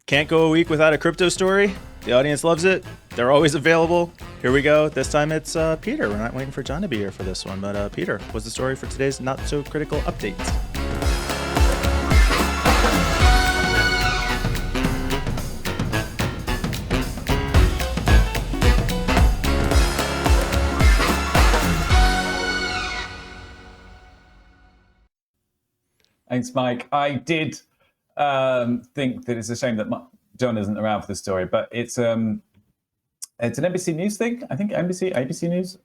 Can't go a week without a crypto story. The audience loves it. They're always available. Here we go. This time it's Peter. We're not waiting for John to be here for this one, but Peter, what's the story for today's not so critical update? Thanks, Mike. I did think that it's a shame that John isn't around for this story, but it's an NBC News thing. I think ABC News,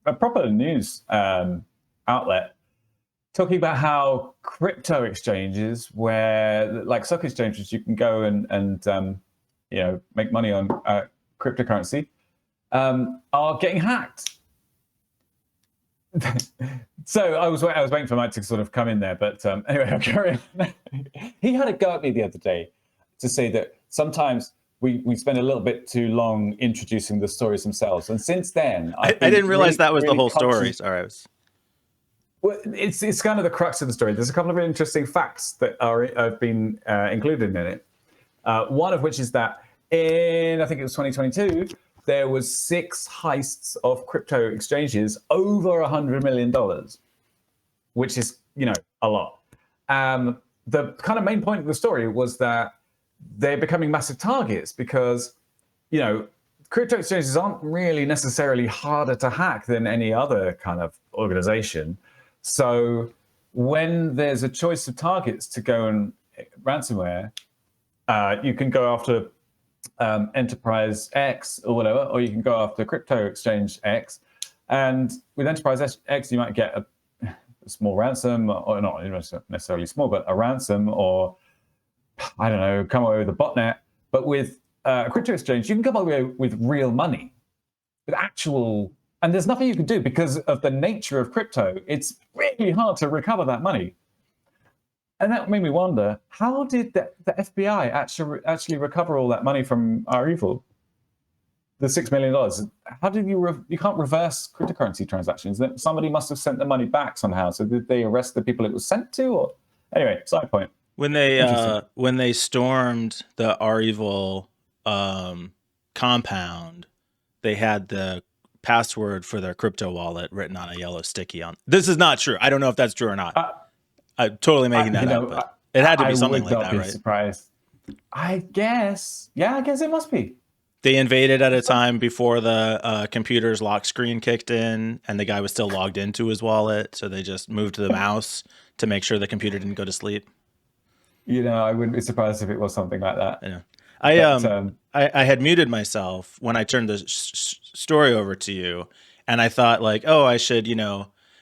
a proper news outlet, talking about how crypto exchanges, where like stock exchanges, you can go and make money on cryptocurrency, are getting hacked. So I was waiting for Mike to sort of come in there, but anyway, I'll carry on. He had a go at me the other day to say that sometimes we spend a little bit too long introducing the stories themselves, and since then I didn't realize that was the whole story. Sorry, Well, it's kind of the crux of the story. There's a couple of interesting facts that have been included in it. One of which is that in, I think it was 2022, there was 6 heists of crypto exchanges over $100 million, which is, a lot. The kind of main point of the story was that they're becoming massive targets because, crypto exchanges aren't really necessarily harder to hack than any other kind of organization. So when there's a choice of targets to go and ransomware, you can go after Enterprise X or whatever, or you can go after Crypto Exchange X. And with Enterprise X, you might get a small ransom, or not necessarily small, but a ransom, or I don't know, come away with a botnet. But with Crypto Exchange, you can come away with real money, with actual, and there's nothing you can do because of the nature of crypto. It's really hard to recover that money. And that made me wonder, how did the FBI actually recover all that money from our evil? The $6 million. How did you can't reverse cryptocurrency transactions? That somebody must have sent the money back somehow. So did they arrest the people it was sent to? Or anyway, side point. When they stormed the our evil compound, they had the password for their crypto wallet written on a yellow sticky on. This is not true. I don't know if that's true or not. I'm totally making that up, but it had to be something like that, right? Surprised. I guess. Yeah, I guess it must be. They invaded at a time before the computer's lock screen kicked in, and the guy was still logged into his wallet, so they just moved the mouse to make sure the computer didn't go to sleep. I wouldn't be surprised if it was something like that. Yeah. I had muted myself when I turned the story over to you, and I thought like, oh, I should,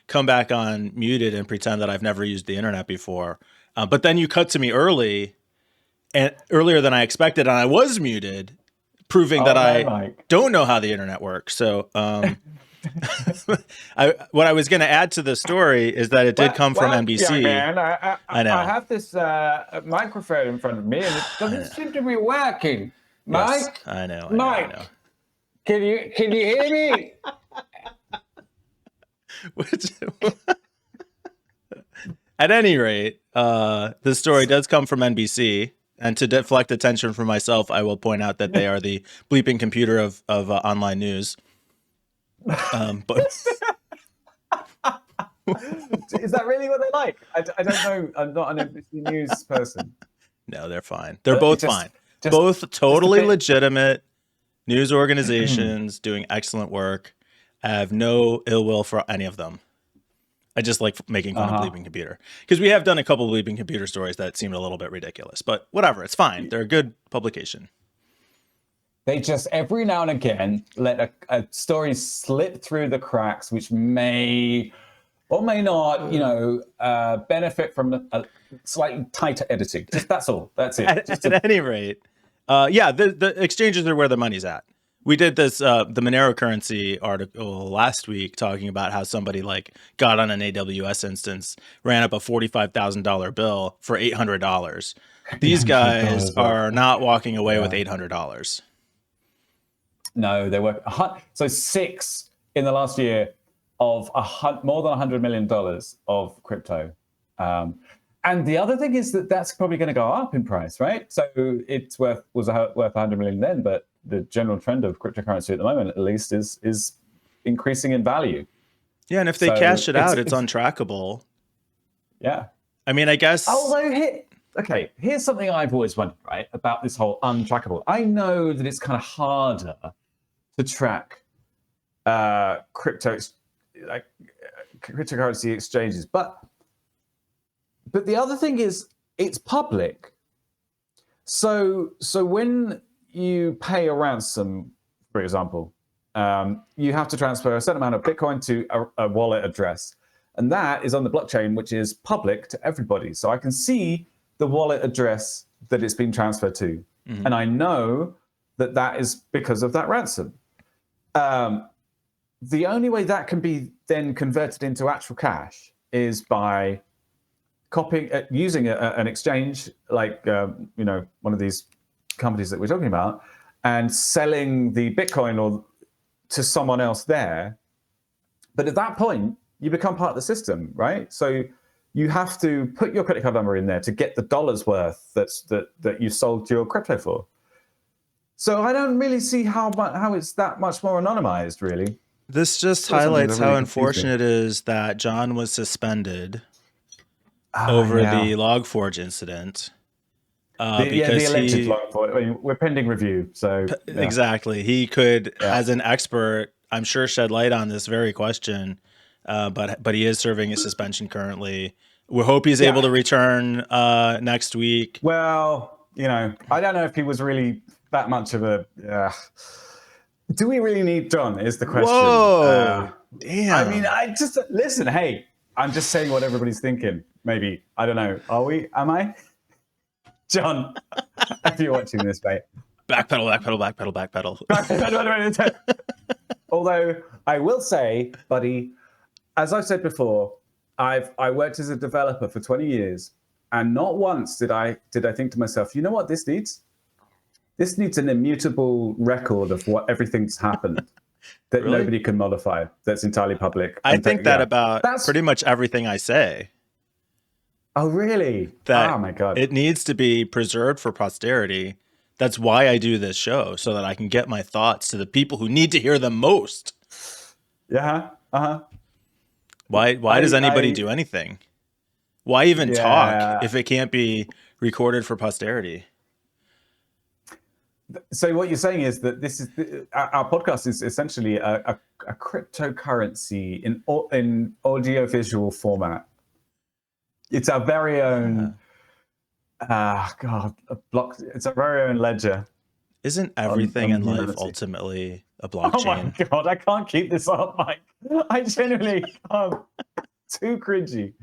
come back on muted and pretend that I've never used the internet before. But then you cut to me earlier than I expected, and I was muted, proving that I don't know how the internet works. So what I was going to add to the story is that it did come from NBC. Yeah, man, I know. I have this microphone in front of me, and it doesn't seem to be working. Mike? Yes, I know. Mike, I know. Can you hear me? At any rate, the story does come from NBC, and to deflect attention from myself, I will point out that they are the bleeping computer of online news. But is that really what they like? I don't know. I'm not an NBC News person. No, they're fine. They're both fine. Both totally legitimate news organizations doing excellent work. I have no ill will for any of them. I just like making fun of Bleeping Computer because we have done a couple of Bleeping Computer stories that seemed a little bit ridiculous, but whatever, it's fine. They're a good publication. They just every now and again let a story slip through the cracks, which may or may not, benefit from a slightly tighter editing. Just that's all. That's it. At any rate, the exchanges are where the money's at. We did this, the Monero currency article last week talking about how somebody got on an AWS instance, ran up a $45,000 bill for $800. These guys are not walking away with $800. No, they were. So 6 in the last year of more than $100 million of crypto. And the other thing is that that's probably going to go up in price, right? So it's worth 100 million then, but the general trend of cryptocurrency at the moment, at least, is increasing in value. Yeah, and if they So cash it out, it's it's untrackable. yeah. I mean, I guess. Although here's something I've always wondered, right, about this whole untrackable. I know that it's kind of harder to track cryptocurrency exchanges, but the other thing is it's public. So when you pay a ransom, for example, you have to transfer a certain amount of Bitcoin to a wallet address. And that is on the blockchain, which is public to everybody. So I can see the wallet address that it's been transferred to. Mm-hmm. And I know that that is because of that ransom. The only way that can be then converted into actual cash is by using an exchange like one of these companies that we're talking about, and selling the Bitcoin to someone else there. But at that point, you become part of the system, right? So you have to put your credit card number in there to get the dollars worth that you sold your crypto for. So I don't really see how it's that much more anonymized, really. This just highlights how unfortunate it is that Jon was suspended over the Log4j incident. The alleged Log4j. I mean, we're pending review, so exactly. He could, as an expert, I'm sure, shed light on this very question. But he is serving a suspension currently. We hope he's able to return next week. Well, I don't know if he was really that much of a. Do we really need Jon? Is the question. Whoa! Damn. I mean, listen. Hey, I'm just saying what everybody's thinking. Maybe, I don't know. Are we? Am I? Jon, if you're watching this, mate. Backpedal. Although I will say, buddy, as I've said before, I worked as a developer for 20 years, and not once did I think to myself, you know what this needs? This needs an immutable record of what everything's happened that really? Nobody can modify, that's entirely public. I think about pretty much everything I say. Oh, really? Oh, my God. It needs to be preserved for posterity. That's why I do this show, so that I can get my thoughts to the people who need to hear them most. Yeah. Uh-huh. Why does anybody do anything? Why even talk if it can't be recorded for posterity? So what you're saying is that our podcast is essentially a cryptocurrency in audiovisual format. It's our very own. It's our very own ledger. Isn't everything in life ultimately a blockchain? Oh my God, I can't keep this up, Mike. I genuinely can't. Too cringy.